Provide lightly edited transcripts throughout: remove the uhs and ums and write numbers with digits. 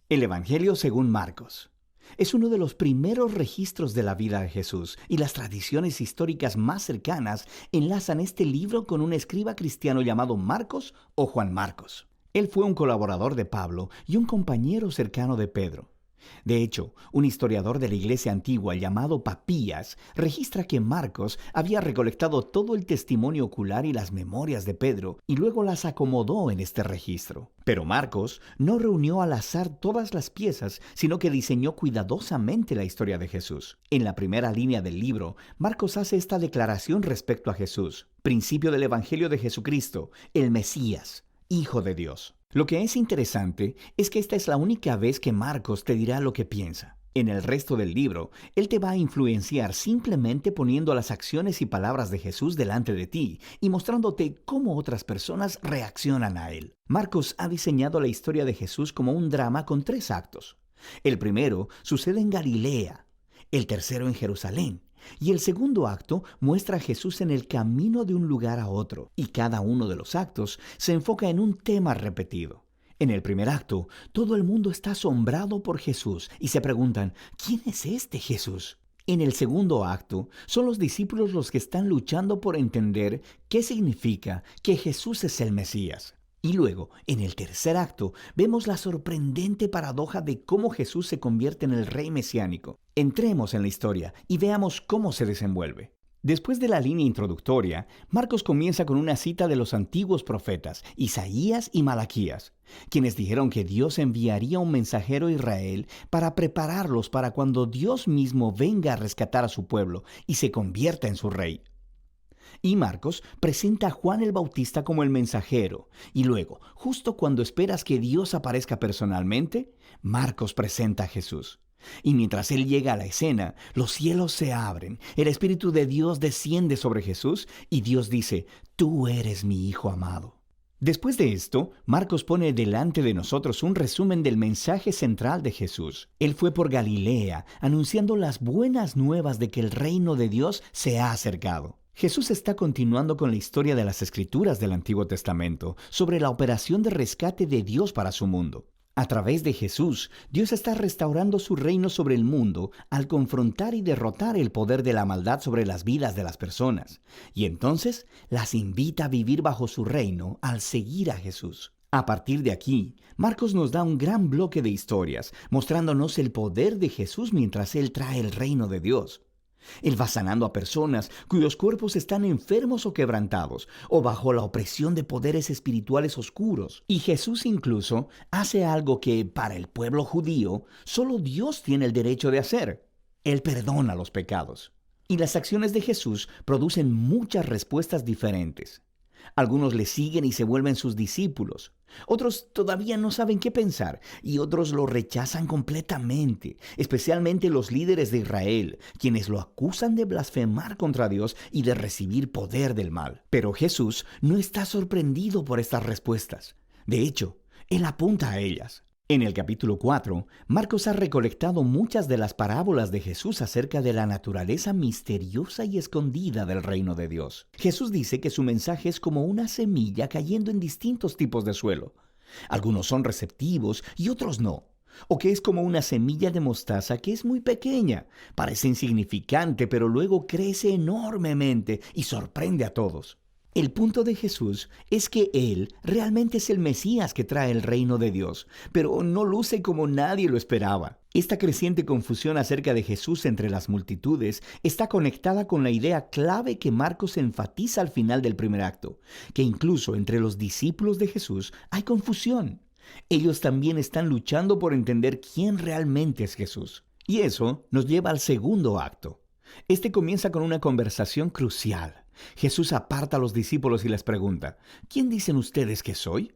El Evangelio según Marcos. Es uno de los primeros registros de la vida de Jesús, y las tradiciones históricas más cercanas enlazan este libro con un escriba cristiano llamado Marcos o Juan Marcos. Él fue un colaborador de Pablo y un compañero cercano de Pedro. De hecho, un historiador de la iglesia antigua llamado Papías registra que Marcos había recolectado todo el testimonio ocular y las memorias de Pedro y luego las acomodó en este registro. Pero Marcos no reunió al azar todas las piezas, sino que diseñó cuidadosamente la historia de Jesús. En la primera línea del libro, Marcos hace esta declaración respecto a Jesús: principio del Evangelio de Jesucristo, el Mesías, Hijo de Dios. Lo que es interesante es que esta es la única vez que Marcos te dirá lo que piensa. En el resto del libro, él te va a influenciar simplemente poniendo las acciones y palabras de Jesús delante de ti y mostrándote cómo otras personas reaccionan a él. Marcos ha diseñado la historia de Jesús como un drama con 3 actos. El primero sucede en Galilea, el tercero en Jerusalén, y el segundo acto muestra a Jesús en el camino de un lugar a otro, y cada uno de los actos se enfoca en un tema repetido. En el primer acto, todo el mundo está asombrado por Jesús y se preguntan: ¿quién es este Jesús? En el segundo acto, son los discípulos los que están luchando por entender qué significa que Jesús es el Mesías. Y luego, en el tercer acto, vemos la sorprendente paradoja de cómo Jesús se convierte en el rey mesiánico. Entremos en la historia y veamos cómo se desenvuelve. Después de la línea introductoria, Marcos comienza con una cita de los antiguos profetas, Isaías y Malaquías, quienes dijeron que Dios enviaría un mensajero a Israel para prepararlos para cuando Dios mismo venga a rescatar a su pueblo y se convierta en su rey. Y Marcos presenta a Juan el Bautista como el mensajero. Y luego, justo cuando esperas que Dios aparezca personalmente, Marcos presenta a Jesús. Y mientras él llega a la escena, los cielos se abren, el Espíritu de Dios desciende sobre Jesús y Dios dice: «Tú eres mi Hijo amado». Después de esto, Marcos pone delante de nosotros un resumen del mensaje central de Jesús. Él fue por Galilea, anunciando las buenas nuevas de que el reino de Dios se ha acercado. Jesús está continuando con la historia de las Escrituras del Antiguo Testamento sobre la operación de rescate de Dios para su mundo. A través de Jesús, Dios está restaurando su reino sobre el mundo al confrontar y derrotar el poder de la maldad sobre las vidas de las personas. Y entonces las invita a vivir bajo su reino al seguir a Jesús. A partir de aquí, Marcos nos da un gran bloque de historias, mostrándonos el poder de Jesús mientras Él trae el reino de Dios. Él va sanando a personas cuyos cuerpos están enfermos o quebrantados, o bajo la opresión de poderes espirituales oscuros. Y Jesús incluso hace algo que, para el pueblo judío, solo Dios tiene el derecho de hacer. Él perdona los pecados. Y las acciones de Jesús producen muchas respuestas diferentes. Algunos le siguen y se vuelven sus discípulos. Otros todavía no saben qué pensar y otros lo rechazan completamente, especialmente los líderes de Israel, quienes lo acusan de blasfemar contra Dios y de recibir poder del mal. Pero Jesús no está sorprendido por estas respuestas. De hecho, Él apunta a ellas. En el capítulo 4, Marcos ha recolectado muchas de las parábolas de Jesús acerca de la naturaleza misteriosa y escondida del reino de Dios. Jesús dice que su mensaje es como una semilla cayendo en distintos tipos de suelo. Algunos son receptivos y otros no. O que es como una semilla de mostaza que es muy pequeña, parece insignificante, pero luego crece enormemente y sorprende a todos. El punto de Jesús es que Él realmente es el Mesías que trae el reino de Dios, pero no luce como nadie lo esperaba. Esta creciente confusión acerca de Jesús entre las multitudes está conectada con la idea clave que Marcos enfatiza al final del primer acto, que incluso entre los discípulos de Jesús hay confusión. Ellos también están luchando por entender quién realmente es Jesús. Y eso nos lleva al segundo acto. Este comienza con una conversación crucial. Jesús aparta a los discípulos y les pregunta: ¿quién dicen ustedes que soy?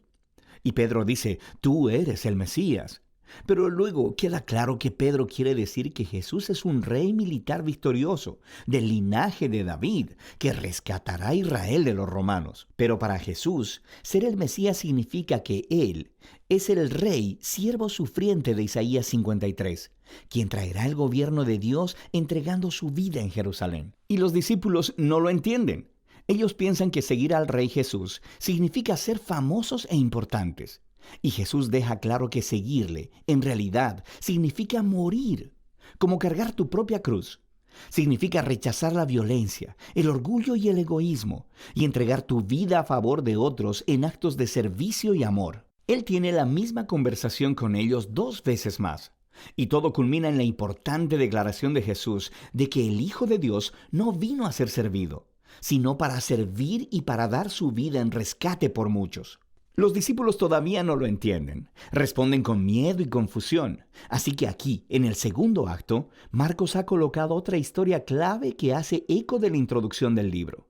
Y Pedro dice: tú eres el Mesías. Pero luego queda claro que Pedro quiere decir que Jesús es un rey militar victorioso, del linaje de David, que rescatará a Israel de los romanos. Pero para Jesús, ser el Mesías significa que Él es el rey, siervo sufriente de Isaías 53, quien traerá el gobierno de Dios entregando su vida en Jerusalén. Y los discípulos no lo entienden. Ellos piensan que seguir al Rey Jesús significa ser famosos e importantes. Y Jesús deja claro que seguirle, en realidad, significa morir, como cargar tu propia cruz. Significa rechazar la violencia, el orgullo y el egoísmo, y entregar tu vida a favor de otros en actos de servicio y amor. Él tiene la misma conversación con ellos 2 veces más. Y todo culmina en la importante declaración de Jesús de que el Hijo de Dios no vino a ser servido, sino para servir y para dar su vida en rescate por muchos. Los discípulos todavía no lo entienden, responden con miedo y confusión. Así que aquí, en el segundo acto, Marcos ha colocado otra historia clave que hace eco de la introducción del libro.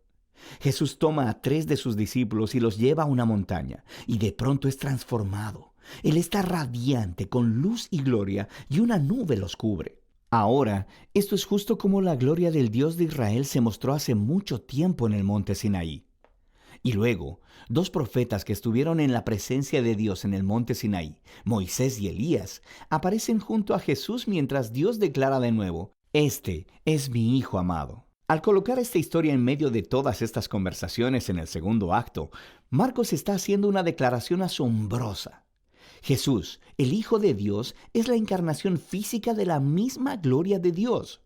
Jesús toma a 3 de sus discípulos y los lleva a una montaña, y de pronto es transformado. Él está radiante, con luz y gloria, y una nube los cubre. Ahora, esto es justo como la gloria del Dios de Israel se mostró hace mucho tiempo en el monte Sinaí. Y luego, 2 profetas que estuvieron en la presencia de Dios en el monte Sinaí, Moisés y Elías, aparecen junto a Jesús mientras Dios declara de nuevo: «Este es mi Hijo amado». Al colocar esta historia en medio de todas estas conversaciones en el segundo acto, Marcos está haciendo una declaración asombrosa. Jesús, el Hijo de Dios, es la encarnación física de la misma gloria de Dios.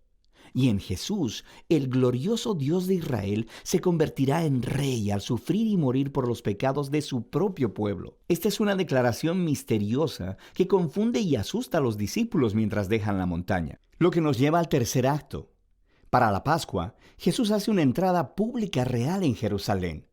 Y en Jesús, el glorioso Dios de Israel se convertirá en rey al sufrir y morir por los pecados de su propio pueblo. Esta es una declaración misteriosa que confunde y asusta a los discípulos mientras dejan la montaña. Lo que nos lleva al tercer acto. Para la Pascua, Jesús hace una entrada pública real en Jerusalén.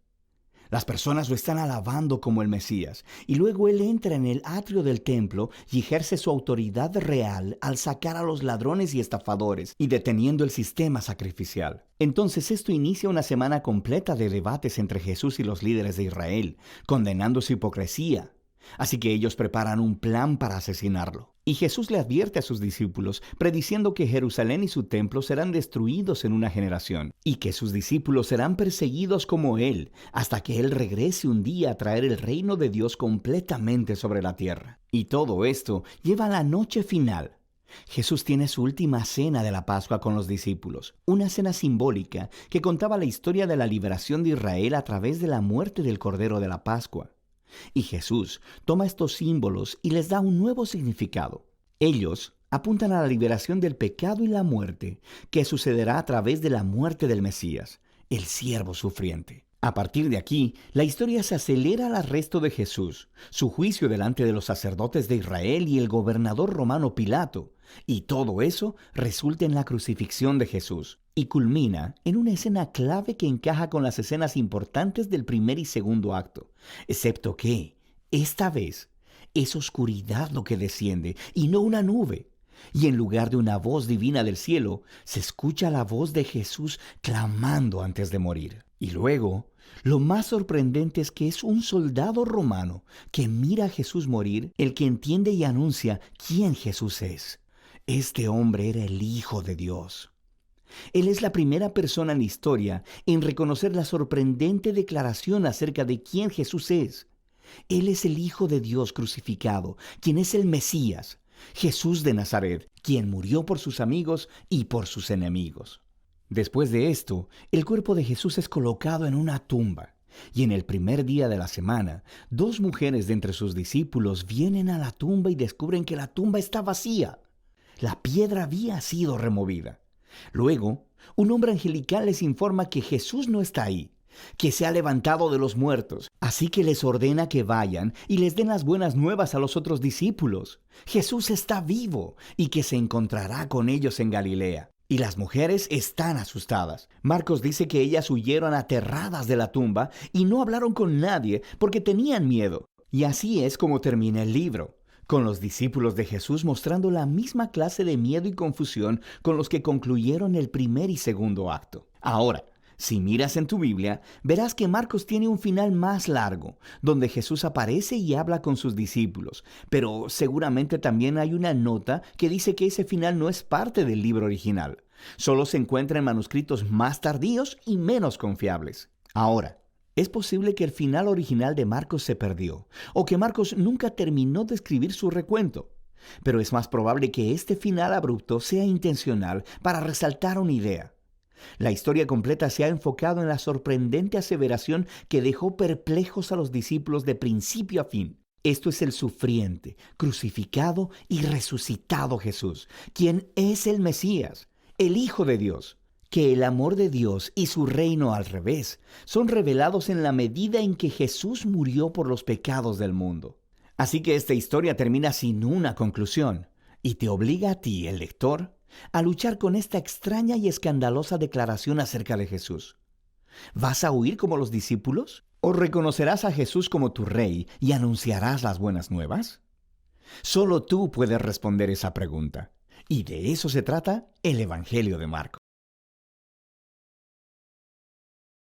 Las personas lo están alabando como el Mesías, y luego Él entra en el atrio del templo y ejerce su autoridad real al sacar a los ladrones y estafadores y deteniendo el sistema sacrificial. Entonces esto inicia una semana completa de debates entre Jesús y los líderes de Israel, condenando su hipocresía. Así que ellos preparan un plan para asesinarlo. Y Jesús le advierte a sus discípulos, prediciendo que Jerusalén y su templo serán destruidos en una generación, y que sus discípulos serán perseguidos como Él, hasta que Él regrese un día a traer el reino de Dios completamente sobre la tierra. Y todo esto lleva a la noche final. Jesús tiene su última cena de la Pascua con los discípulos, una cena simbólica que contaba la historia de la liberación de Israel a través de la muerte del Cordero de la Pascua. Y Jesús toma estos símbolos y les da un nuevo significado. Ellos apuntan a la liberación del pecado y la muerte, que sucederá a través de la muerte del Mesías, el siervo sufriente. A partir de aquí, la historia se acelera al arresto de Jesús, su juicio delante de los sacerdotes de Israel y el gobernador romano Pilato, y todo eso resulta en la crucifixión de Jesús, y culmina en una escena clave que encaja con las escenas importantes del primer y segundo acto, excepto que, esta vez, es oscuridad lo que desciende y no una nube. Y en lugar de una voz divina del cielo, se escucha la voz de Jesús clamando antes de morir. Y luego, lo más sorprendente es que es un soldado romano que mira a Jesús morir, el que entiende y anuncia quién Jesús es. Este hombre era el Hijo de Dios. Él es la primera persona en la historia en reconocer la sorprendente declaración acerca de quién Jesús es. Él es el Hijo de Dios crucificado, quien es el Mesías, Jesús de Nazaret, quien murió por sus amigos y por sus enemigos. Después de esto, el cuerpo de Jesús es colocado en una tumba, y en el primer día de la semana, 2 mujeres de entre sus discípulos vienen a la tumba y descubren que la tumba está vacía. La piedra había sido removida. Luego, un hombre angelical les informa que Jesús no está ahí, que se ha levantado de los muertos. Así que les ordena que vayan y les den las buenas nuevas a los otros discípulos. Jesús está vivo y que se encontrará con ellos en Galilea. Y las mujeres están asustadas. Marcos dice que ellas huyeron aterradas de la tumba y no hablaron con nadie porque tenían miedo. Y así es como termina el libro, con los discípulos de Jesús mostrando la misma clase de miedo y confusión con los que concluyeron el primer y segundo acto. Ahora, si miras en tu Biblia, verás que Marcos tiene un final más largo, donde Jesús aparece y habla con sus discípulos, pero seguramente también hay una nota que dice que ese final no es parte del libro original. Solo se encuentra en manuscritos más tardíos y menos confiables. Ahora, es posible que el final original de Marcos se perdió, o que Marcos nunca terminó de escribir su recuento. Pero es más probable que este final abrupto sea intencional para resaltar una idea. La historia completa se ha enfocado en la sorprendente aseveración que dejó perplejos a los discípulos de principio a fin. Esto es el sufriente, crucificado y resucitado Jesús, quien es el Mesías, el Hijo de Dios. Que el amor de Dios y su reino al revés son revelados en la medida en que Jesús murió por los pecados del mundo. Así que esta historia termina sin una conclusión y te obliga a ti, el lector, a luchar con esta extraña y escandalosa declaración acerca de Jesús. ¿Vas a huir como los discípulos? ¿O reconocerás a Jesús como tu rey y anunciarás las buenas nuevas? Solo tú puedes responder esa pregunta. Y de eso se trata el Evangelio de Marcos.